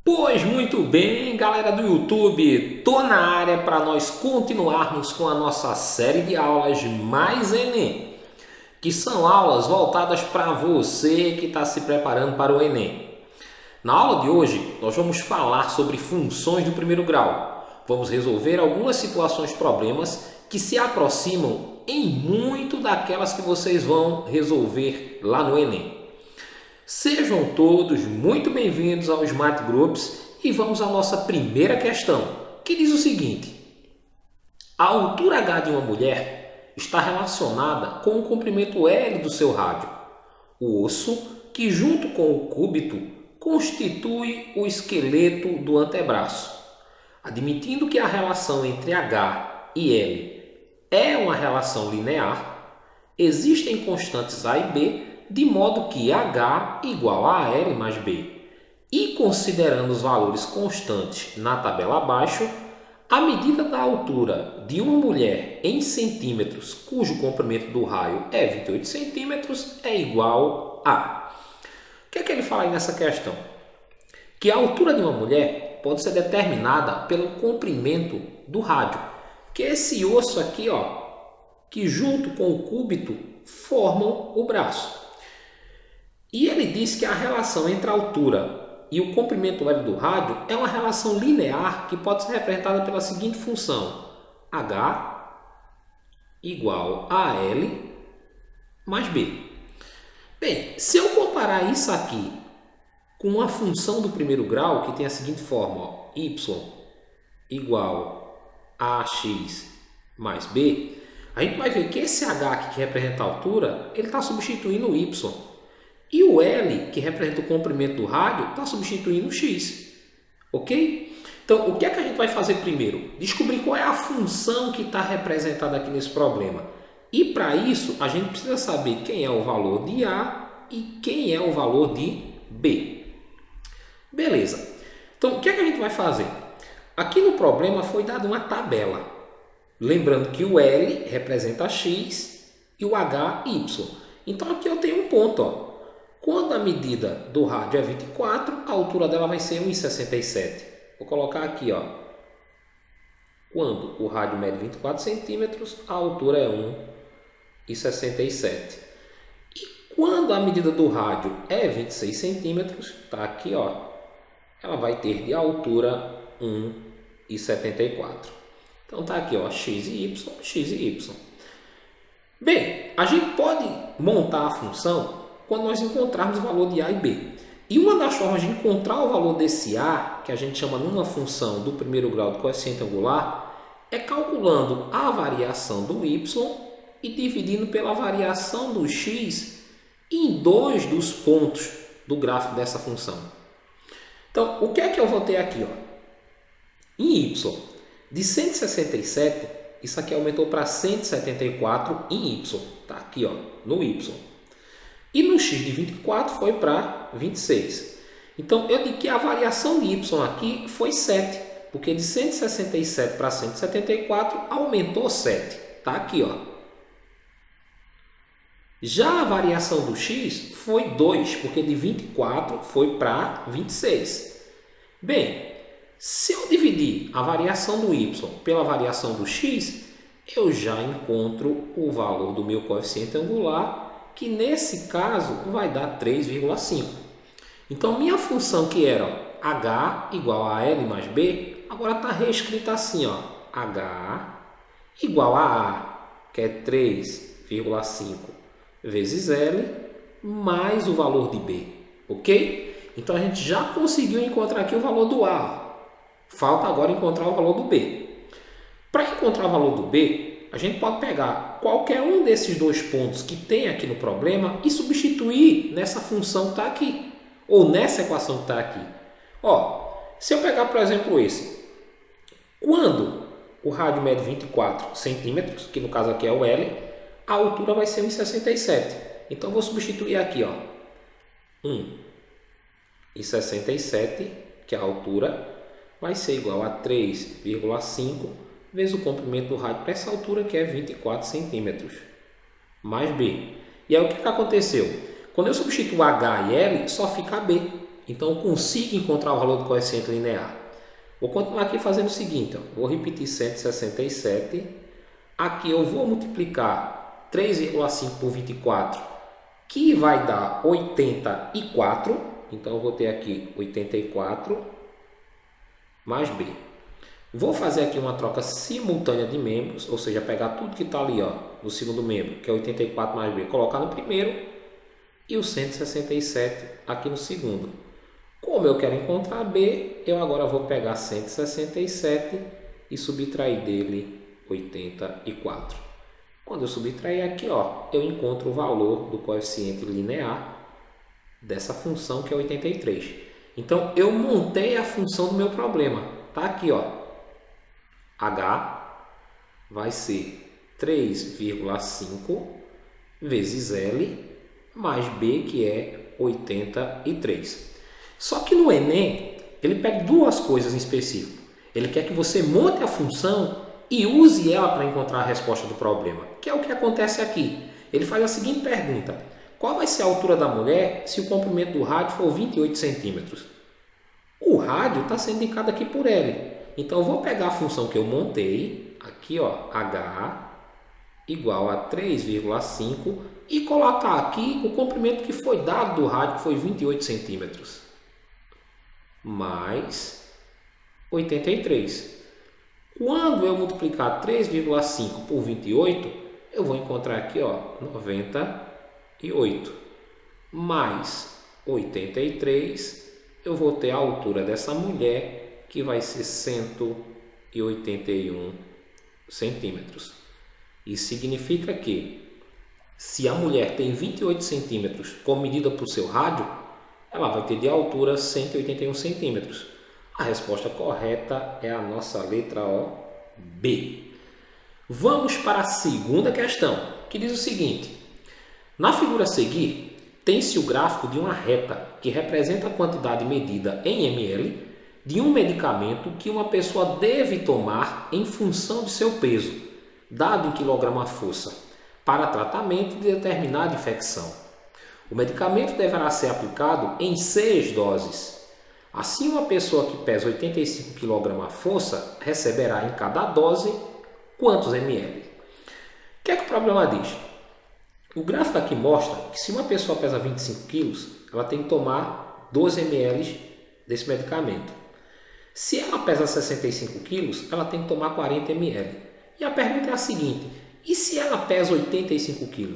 Pois muito bem, galera do YouTube, tô na área para nós continuarmos com a nossa série de aulas Mais Enem, que são aulas voltadas para você que está se preparando para o Enem. Na aula de hoje, nós vamos falar sobre funções do primeiro grau. Vamos resolver algumas situações, problemas que se aproximam em muito daquelas que vocês vão resolver lá no Enem. Sejam todos muito bem-vindos ao Smart Groups e vamos à nossa primeira questão, que diz o seguinte: a altura H de uma mulher está relacionada com o comprimento L do seu rádio, o osso que, junto com o cúbito, constitui o esqueleto do antebraço. Admitindo que a relação entre H e L é uma relação linear, existem constantes A e B, de modo que H igual a L mais B. E considerando os valores constantes na tabela abaixo, a medida da altura de uma mulher em centímetros, cujo comprimento do raio é 28 centímetros, é igual a... O que é que ele fala aí nessa questão? Que a altura de uma mulher pode ser determinada pelo comprimento do rádio, que é esse osso aqui, ó, que junto com o cúbito formam o braço. E ele diz que a relação entre a altura e o comprimento L do rádio é uma relação linear que pode ser representada pela seguinte função: H igual a L mais B. Bem, se eu comparar isso aqui com uma função do primeiro grau que tem a seguinte forma, ó, y igual a x mais b, a gente vai ver que esse h aqui que representa a altura, ele está substituindo o y. E o L, que representa o comprimento do rádio, está substituindo o x. Ok? Então, o que é que a gente vai fazer primeiro? Descobrir qual é a função que está representada aqui nesse problema. E para isso, a gente precisa saber quem é o valor de A e quem é o valor de B. Beleza. Então, o que é que a gente vai fazer? Aqui no problema foi dada uma tabela. Lembrando que o L representa x e o H, y. Então, aqui eu tenho um ponto, ó. Quando a medida do rádio é 24, a altura dela vai ser 1,67. Vou colocar aqui, ó. Quando o rádio mede 24 centímetros, a altura é 1,67. E quando a medida do rádio é 26 centímetros, tá aqui, ó, ela vai ter de altura 1,74. Então tá aqui, ó, x e y, x e y. Bem, a gente pode montar a função quando nós encontrarmos o valor de A e B. E uma das formas de encontrar o valor desse A, que a gente chama numa função do primeiro grau do coeficiente angular, é calculando a variação do y e dividindo pela variação do x em dois dos pontos do gráfico dessa função. Então, o que é que eu vou ter aqui? Ó? Em y, de 167, isso aqui aumentou para 174 em y. Está aqui, ó, no y. E no x de 24 foi para 26. Então, eu digo que a variação de y aqui foi 7, porque de 167 para 174 aumentou 7. Está aqui, ó. Já a variação do x foi 2, porque de 24 foi para 26. Bem, se eu dividir a variação do y pela variação do x, eu já encontro o valor do meu coeficiente angular, que nesse caso vai dar 3,5. Então, minha função que era h igual a L mais B, agora está reescrita assim, ó, h igual a A, que é 3,5 vezes L, mais o valor de B, ok? Então, a gente já conseguiu encontrar aqui o valor do A. Falta agora encontrar o valor do B. Para encontrar o valor do B, a gente pode pegar qualquer um desses dois pontos que tem aqui no problema e substituir nessa função que está aqui, ou nessa equação que está aqui. Ó, se eu pegar, por exemplo, esse, quando o rádio mede 24 centímetros, que no caso aqui é o L, a altura vai ser 1,67. Então, eu vou substituir aqui, ó, 1,67, que é a altura, vai ser igual a 3,5 vezes o comprimento do rádio para essa altura, que é 24 centímetros, mais B. E aí, o que aconteceu? Quando eu substituo H e L, só fica B. Então eu consigo encontrar o valor do coeficiente linear. Vou continuar aqui fazendo o seguinte, ó. Vou repetir 167. Aqui eu vou multiplicar 3,5 por 24, que vai dar 84. Então eu vou ter aqui 84 mais B. Vou fazer aqui uma troca simultânea de membros, ou seja, pegar tudo que está ali, ó, no segundo membro, que é 84 mais B, colocar no primeiro e o 167 aqui no segundo. Como eu quero encontrar B, eu agora vou pegar 167 e subtrair dele 84. Quando eu subtrair aqui, ó, eu encontro o valor do coeficiente linear dessa função que é 83. Então eu montei a função do meu problema. Tá aqui, ó. H vai ser 3,5 vezes L mais B, que é 83. Só que no Enem, ele pede duas coisas em específico. Ele quer que você monte a função e use ela para encontrar a resposta do problema, que é o que acontece aqui. Ele faz a seguinte pergunta: qual vai ser a altura da mulher se o comprimento do rádio for 28 centímetros? O rádio está sendo indicado aqui por L. Então eu vou pegar a função que eu montei, aqui, ó, H igual a 3,5 e colocar aqui o comprimento que foi dado do rádio, que foi 28 centímetros, mais 83. Quando eu multiplicar 3,5 por 28, eu vou encontrar aqui, ó, 98 mais 83, eu vou ter a altura dessa mulher, que vai ser 181 centímetros. Isso significa que, se a mulher tem 28 centímetros como medida para o seu rádio, ela vai ter de altura 181 centímetros. A resposta correta é a nossa letra O, B. Vamos para a segunda questão, que diz o seguinte: na figura a seguir, tem-se o gráfico de uma reta que representa a quantidade medida em ml de um medicamento que uma pessoa deve tomar em função de seu peso, dado em quilograma força, para tratamento de determinada infecção. O medicamento deverá ser aplicado em 6 doses. Assim, uma pessoa que pesa 85 kg força receberá em cada dose quantos ml? O que é que o problema diz? O gráfico aqui mostra que se uma pessoa pesa 25 kg, ela tem que tomar 12 ml desse medicamento. Se ela pesa 65 kg, ela tem que tomar 40 ml. E a pergunta é a seguinte: e se ela pesa 85 kg,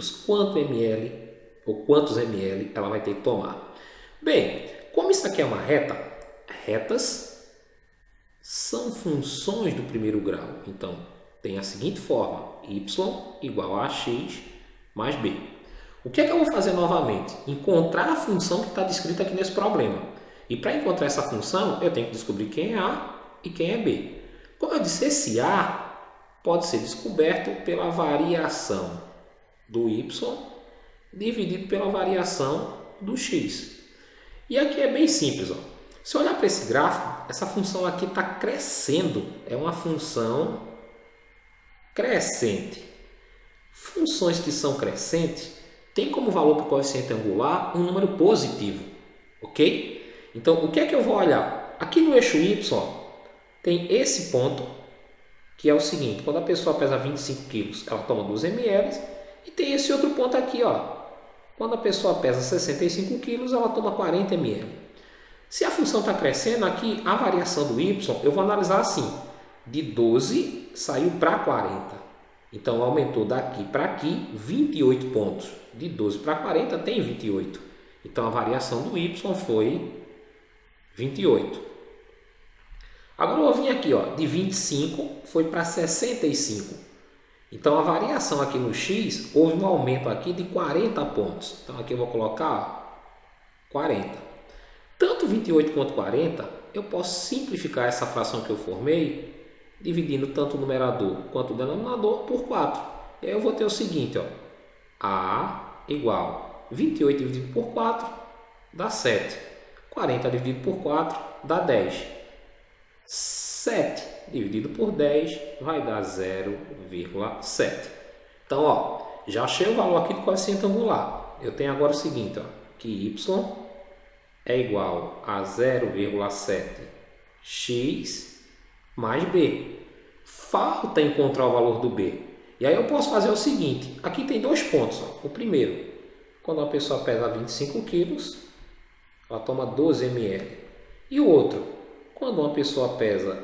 quantos ml ela vai ter que tomar? Bem, como isso aqui é uma reta, retas são funções do primeiro grau. Então, tem a seguinte forma: y igual a x mais b. O que é que eu vou fazer novamente? Encontrar a função que está descrita aqui nesse problema. E para encontrar essa função, eu tenho que descobrir quem é A e quem é B. Como eu disse, esse A pode ser descoberto pela variação do y dividido pela variação do x. E aqui é bem simples, ó. Se eu olhar para esse gráfico, essa função aqui está crescendo. É uma função crescente. Funções que são crescentes têm como valor para o coeficiente angular um número positivo, ok? Então, o que é que eu vou olhar? Aqui no eixo y tem esse ponto, que é o seguinte: quando a pessoa pesa 25 kg, ela toma 12 ml. E tem esse outro ponto aqui, ó. Quando a pessoa pesa 65 kg, ela toma 40 ml. Se a função está crescendo, aqui a variação do y, eu vou analisar assim: de 12 saiu para 40. Então, aumentou daqui para aqui 28 pontos. De 12 para 40 tem 28. Então, a variação do y foi 28. Agora eu vou vir aqui, ó, de 25 foi para 65. Então a variação aqui no x, houve um aumento aqui de 40 pontos. Então aqui eu vou colocar 40. Tanto 28 quanto 40, eu posso simplificar essa fração que eu formei, dividindo tanto o numerador quanto o denominador por 4. E aí eu vou ter o seguinte, ó, A igual 28 dividido por 4 dá 7. 40 dividido por 4 dá 10. 7 dividido por 10 vai dar 0,7. Então, ó, já achei o valor aqui do coeficiente angular. Eu tenho agora o seguinte, ó, que y é igual a 0,7x mais b. Falta encontrar o valor do b. E aí eu posso fazer o seguinte, aqui tem dois pontos. Ó. O primeiro, quando uma pessoa pesa 25 quilos, ela toma 12 ml. E o outro, quando uma pessoa pesa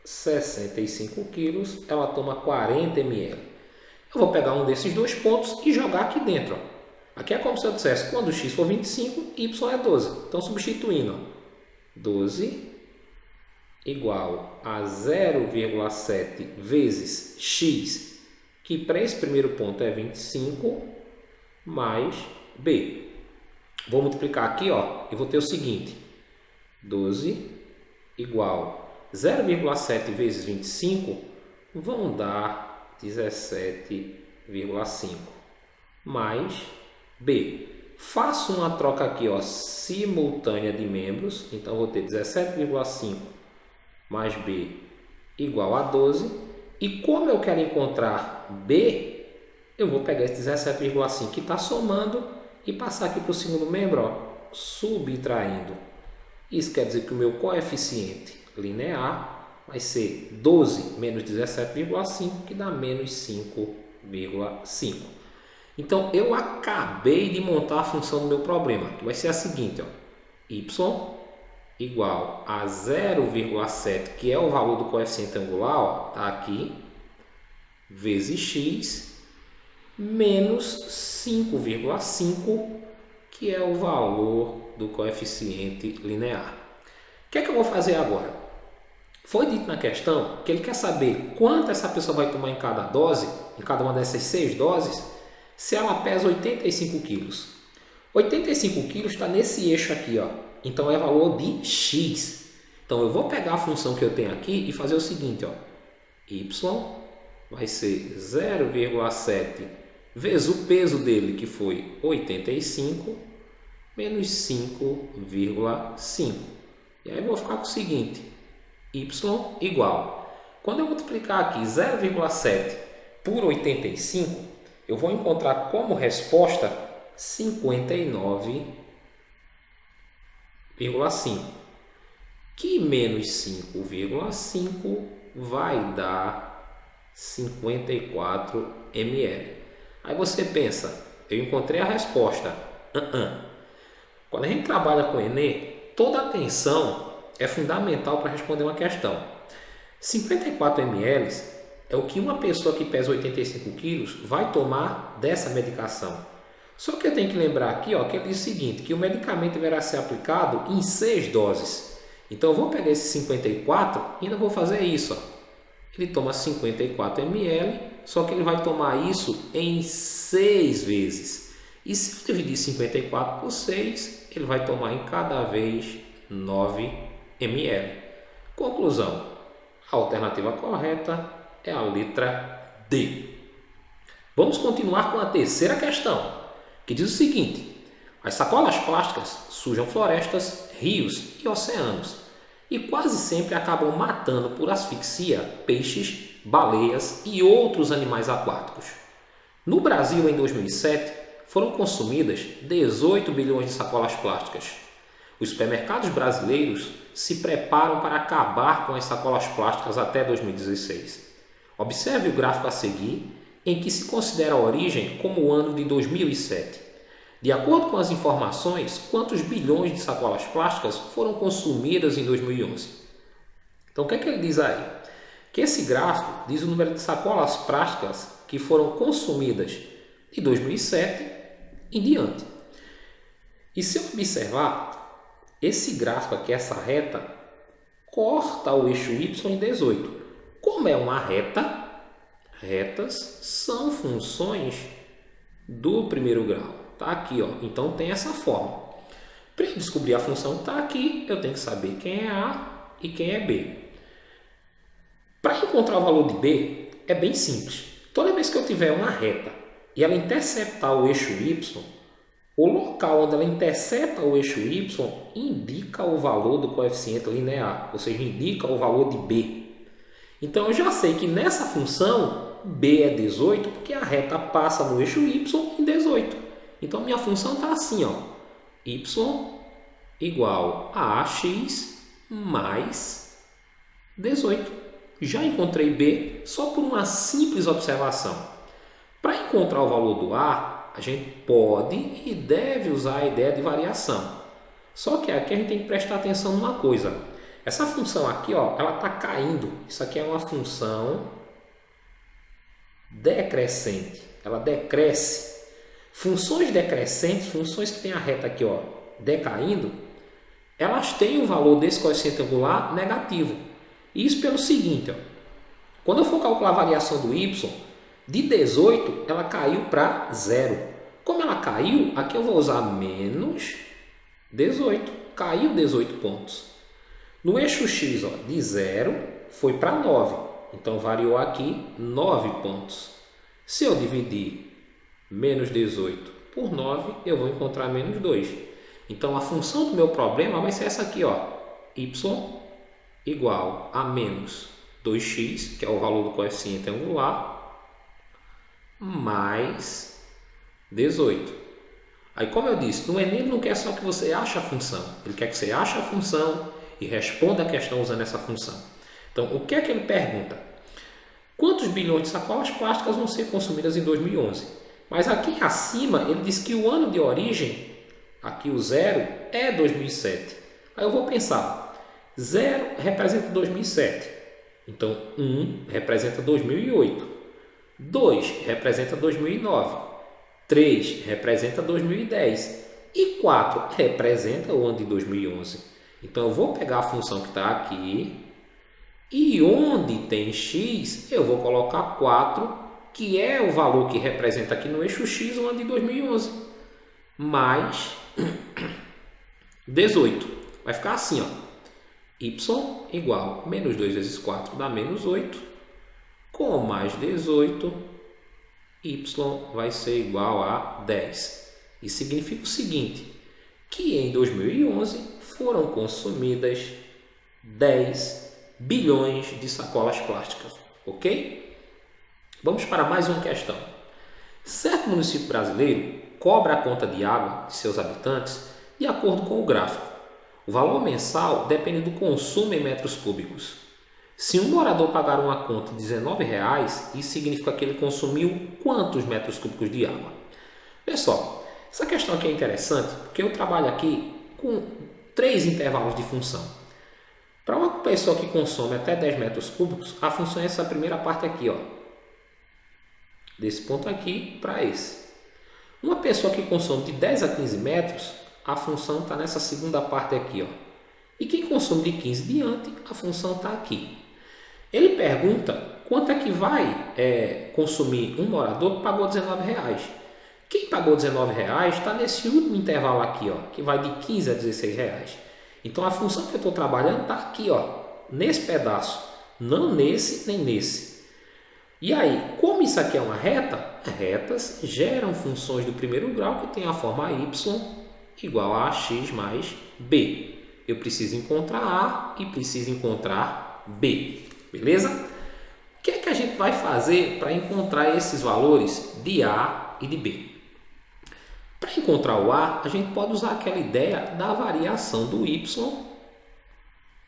65 quilos, ela toma 40 ml. Eu vou pegar um desses dois pontos e jogar aqui dentro. Ó. Aqui é como se eu dissesse, quando x for 25, y é 12. Então, substituindo, ó, 12 igual a 0,7 vezes x, que para esse primeiro ponto é 25, mais b. Vou multiplicar aqui, ó, e vou ter o seguinte, 12 igual 0,7 vezes 25 vão dar 17,5 mais b. Faço uma troca aqui, ó, simultânea de membros, então vou ter 17,5 mais b igual a 12. E como eu quero encontrar b, eu vou pegar esse 17,5 que está somando e passar aqui para o segundo membro, ó, subtraindo. Isso quer dizer que o meu coeficiente linear vai ser 12 menos 17,5, que dá menos 5,5. Então, eu acabei de montar a função do meu problema, que vai ser a seguinte, ó, y igual a 0,7, que é o valor do coeficiente angular, está aqui, vezes x, menos 5,5, que é o valor do coeficiente linear. O que é que eu vou fazer agora? Foi dito na questão que ele quer saber quanto essa pessoa vai tomar em cada dose, em cada uma dessas 6 doses, se ela pesa 85 quilos. 85 quilos está nesse eixo aqui, ó. Então é valor de x. Então eu vou pegar a função que eu tenho aqui e fazer o seguinte, ó. Y vai ser 0,7 vezes o peso dele, que foi 85, menos 5,5. E aí eu vou ficar com o seguinte, y igual. Quando eu multiplicar aqui 0,7 por 85, eu vou encontrar como resposta 59,5, que menos 5,5 vai dar 54 ml. Aí você pensa, eu encontrei a resposta. Quando a gente trabalha com Enem, toda atenção é fundamental para responder uma questão. 54 ml é o que uma pessoa que pesa 85 quilos vai tomar dessa medicação. Só que eu tenho que lembrar aqui, ó, que ele diz o seguinte, que o medicamento deverá ser aplicado em 6 doses. Então eu vou pegar esse 54 e ainda vou fazer isso. Ó. Ele toma 54 ml, só que ele vai tomar isso em 6 vezes. E se eu dividir 54 por 6, ele vai tomar em cada vez 9 ml. Conclusão, a alternativa correta é a letra D. Vamos continuar com a terceira questão, que diz o seguinte: as sacolas plásticas sujam florestas, rios e oceanos e quase sempre acabam matando por asfixia peixes, baleias e outros animais aquáticos. No Brasil, em 2007, foram consumidas 18 bilhões de sacolas plásticas. Os supermercados brasileiros se preparam para acabar com as sacolas plásticas até 2016. Observe o gráfico a seguir, em que se considera a origem como o ano de 2007. De acordo com as informações, quantos bilhões de sacolas plásticas foram consumidas em 2011? Então, o que é que ele diz aí? Que esse gráfico diz o número de sacolas plásticas que foram consumidas de 2007 em diante. E se eu observar, esse gráfico aqui, essa reta, corta o eixo Y em 18. Como é uma reta, retas são funções do primeiro grau. Está aqui, ó. Então tem essa forma. Para eu descobrir a função que está aqui, eu tenho que saber quem é A e quem é B. Para encontrar o valor de B, é bem simples. Toda vez que eu tiver uma reta e ela interceptar o eixo Y, o local onde ela intercepta o eixo Y indica o valor do coeficiente linear, ou seja, indica o valor de B. Então eu já sei que nessa função B é 18 porque a reta passa no eixo Y em 18. Então minha função está assim, ó, Y igual a AX mais 18. Já encontrei B só por uma simples observação. Para encontrar o valor do A, a gente pode e deve usar a ideia de variação. Só que aqui a gente tem que prestar atenção numa coisa. Essa função aqui, ó, ela está caindo. Isso aqui é uma função decrescente. Ela decresce. Funções decrescentes, funções que têm a reta aqui, ó, decaindo, elas têm o valor desse coeficiente angular negativo. Isso pelo seguinte, ó, quando eu for calcular a variação do y, de 18 ela caiu para 0. Como ela caiu, aqui eu vou usar menos 18. Caiu 18 pontos. No eixo x, ó, de 0 foi para 9. Então variou aqui 9 pontos. Se eu dividir menos 18 por 9, eu vou encontrar menos 2. Então a função do meu problema vai ser essa aqui, ó, y igual a menos 2x, que é o valor do coeficiente angular, mais 18. Aí, como eu disse, no Enem ele não quer só que você ache a função, ele quer que você ache a função e responda a questão usando essa função. Então, o que é que ele pergunta? Quantos bilhões de sacolas plásticas vão ser consumidas em 2011? Mas aqui acima ele diz que o ano de origem, aqui o 0, é 2007. Aí eu vou pensar, 0 representa 2007. Então 1 representa 2008. 2 representa 2009. 3 representa 2010. E 4 representa o ano de 2011. Então eu vou pegar a função que está aqui. E onde tem x, eu vou colocar 4, que é o valor que representa aqui no eixo x o ano de 2011, mais 18. Vai ficar assim, ó, y igual menos 2 vezes 4 dá menos 8, com mais 18, y vai ser igual a 10. Isso significa o seguinte, que em 2011 foram consumidas 10 bilhões de sacolas plásticas, ok? Vamos para mais uma questão. Certo município brasileiro cobra a conta de água de seus habitantes de acordo com o gráfico. O valor mensal depende do consumo em metros cúbicos. Se um morador pagar uma conta de R$19, isso significa que ele consumiu quantos metros cúbicos de água? Pessoal, essa questão aqui é interessante porque eu trabalho aqui com 3 intervalos de função. Para uma pessoa que consome até 10 metros cúbicos, a função é essa primeira parte aqui, ó, desse ponto aqui para esse. Uma pessoa que consome de 10 a 15 metros, a função está nessa segunda parte aqui, ó. E quem consome de 15 diante, a função está aqui. Ele pergunta quanto é que vai consumir um morador que pagou R$19. Quem pagou R$19 está nesse último intervalo aqui, ó, que vai de 15 a R$16. Então a função que eu estou trabalhando está aqui, ó, nesse pedaço, não nesse nem nesse. E aí, como isso aqui é uma reta, retas geram funções do primeiro grau que tem a forma y igual a x mais b. Eu preciso encontrar a e preciso encontrar b, beleza? O que é que a gente vai fazer para encontrar esses valores de a e de b? Para encontrar o a, a gente pode usar aquela ideia da variação do y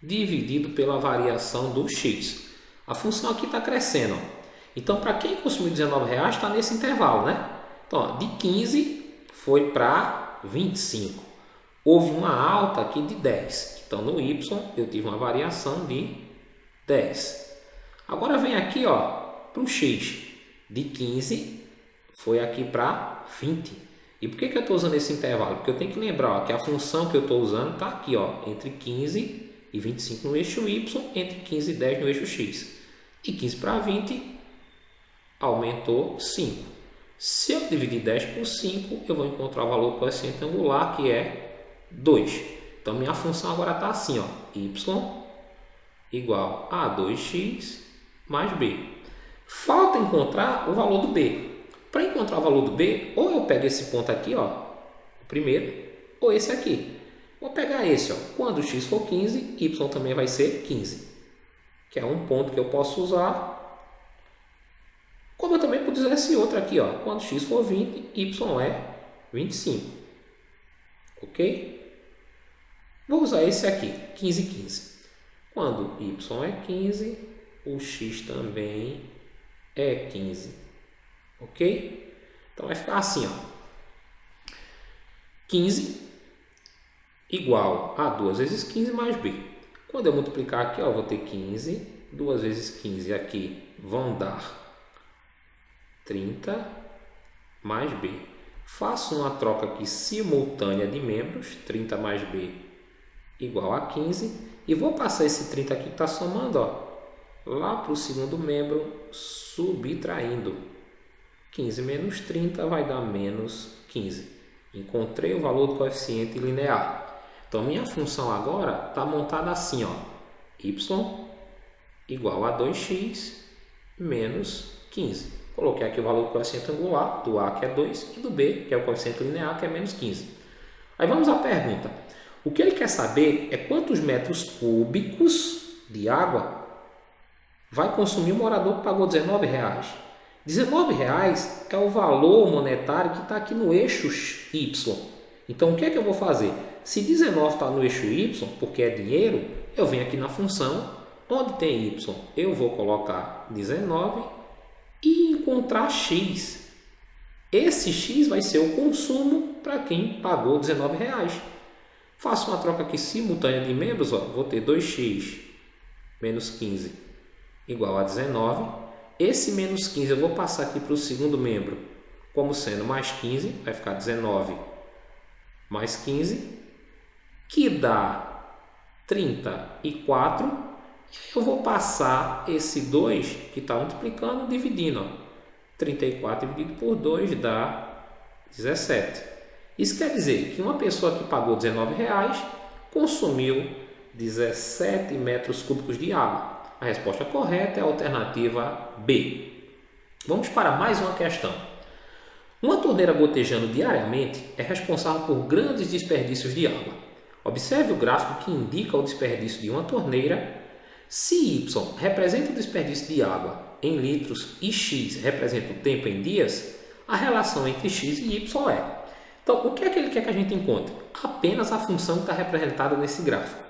dividido pela variação do x. A função aqui está crescendo, ó. Então, para quem consumiu R$19 está nesse intervalo, né? Então, ó, de 15 foi para 25. Houve uma alta aqui de 10. Então, no y eu tive uma variação de 10. Agora vem aqui, ó, para o x. De 15 foi aqui para 20. E por que eu estou usando esse intervalo? Porque eu tenho que lembrar, ó, que a função que eu estou usando está aqui, ó, entre 15 e 25 no eixo y, entre 15 e 10 no eixo x. De 15 para 20 aumentou 5. Se eu dividir 10 por 5, eu vou encontrar o valor do coeficiente angular, que é 2. Então, minha função agora está assim, ó, y igual a 2x mais b. Falta encontrar o valor do b. Para encontrar o valor do b, ou eu pego esse ponto aqui, ó, o primeiro, ou esse aqui. Vou pegar esse, ó, quando x for 15, y também vai ser 15, que é um ponto que eu posso usar. Como eu também posso usar esse outro aqui, ó, quando x for 20, y é 25. Ok? Vou usar esse aqui, 15, 15. Quando y é 15, o x também é 15. Ok? Então vai ficar assim, ó. 15 igual a 2 vezes 15 mais b. Quando eu multiplicar aqui, ó, eu vou ter 15. 2 vezes 15 aqui vão dar 30 mais b. Faço uma troca aqui simultânea de membros. 30 mais b igual a 15. E vou passar esse 30 aqui que está somando, ó, lá para o segundo membro, subtraindo. 15 menos 30 vai dar menos 15. Encontrei o valor do coeficiente linear. Então, minha função agora está montada assim, ó, y igual a 2x menos 15. Coloquei aqui o valor do coeficiente angular, do a que é 2 e do b, que é o coeficiente linear, que é menos 15. Aí vamos à pergunta. O que ele quer saber é quantos metros cúbicos de água vai consumir o morador que pagou R$19. R$19 é o valor monetário que está aqui no eixo Y. Então, o que é que eu vou fazer? Se 19 está no eixo Y, porque é dinheiro, eu venho aqui na função, onde tem Y, eu vou colocar 19 e encontrar X. Esse X vai ser o consumo para quem pagou R$19. Faço uma troca aqui simultânea de membros, ó, vou ter 2x menos 15 igual a 19. Esse menos 15 eu vou passar aqui para o segundo membro como sendo mais 15, vai ficar 19 mais 15, que dá 34. Eu vou passar esse 2 que está multiplicando, dividindo. Ó. 34 dividido por 2 dá 17. Isso quer dizer que uma pessoa que pagou R$19 consumiu 17 metros cúbicos de água. A resposta correta é a alternativa B. Vamos para mais uma questão. Uma torneira gotejando diariamente é responsável por grandes desperdícios de água. Observe o gráfico que indica o desperdício de uma torneira. Se Y representa o desperdício de água em litros e X representa o tempo em dias, a relação entre X e Y é. Então, o que é que ele quer que a gente encontre? Apenas a função que está representada nesse gráfico.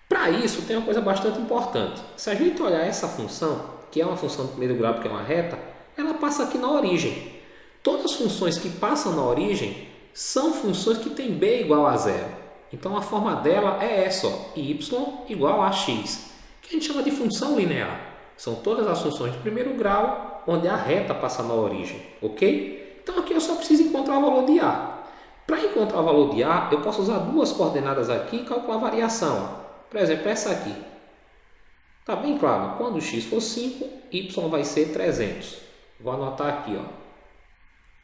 Para isso, tem uma coisa bastante importante. Se a gente olhar essa função, que é uma função do primeiro grau, que é uma reta, ela passa aqui na origem. Todas as funções que passam na origem são funções que têm b igual a zero. Então, a forma dela é essa, ó, y igual a x, que a gente chama de função linear. São todas as funções de primeiro grau, onde a reta passa na origem, ok? Então, aqui eu só preciso encontrar o valor de a. Para encontrar o valor de a, eu posso usar duas coordenadas aqui e calcular a variação. Por exemplo, essa aqui. Está bem claro, quando x for 5, y vai ser 300. Vou anotar aqui, ó.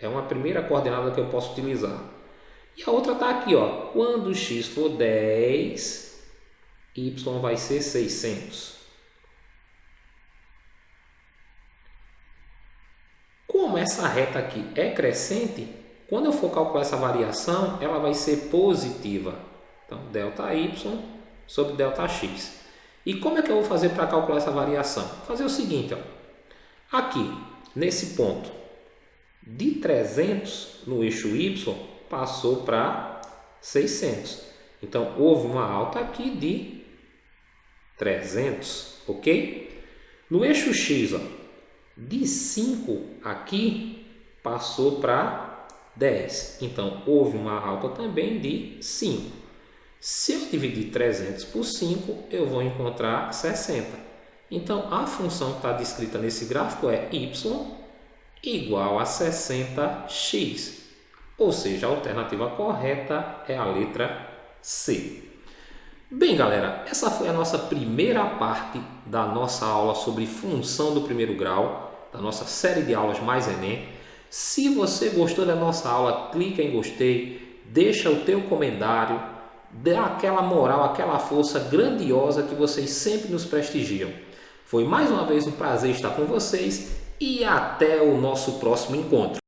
É uma primeira coordenada que eu posso utilizar. E a outra está aqui, ó. Quando x for 10, y vai ser 600. Como essa reta aqui é crescente, quando eu for calcular essa variação, ela vai ser positiva. Então, ΔY sobre ΔX. E como é que eu vou fazer para calcular essa variação? Vou fazer o seguinte, ó. Aqui, nesse ponto, de 300 no eixo Y, passou para 600. Então, houve uma alta aqui de 300, ok? No eixo X, ó, de 5 aqui, passou para 10. Então, houve uma alta também de 5. Se eu dividir 300 por 5, eu vou encontrar 60. Então, a função que está descrita nesse gráfico é y igual a 60x. Ou seja, a alternativa correta é a letra C. Bem, galera, essa foi a nossa primeira parte da nossa aula sobre função do primeiro grau, da nossa série de aulas Mais Enem. Se você gostou da nossa aula, clica em gostei, deixa o teu comentário, dá aquela moral, aquela força grandiosa que vocês sempre nos prestigiam. Foi mais uma vez um prazer estar com vocês e até o nosso próximo encontro.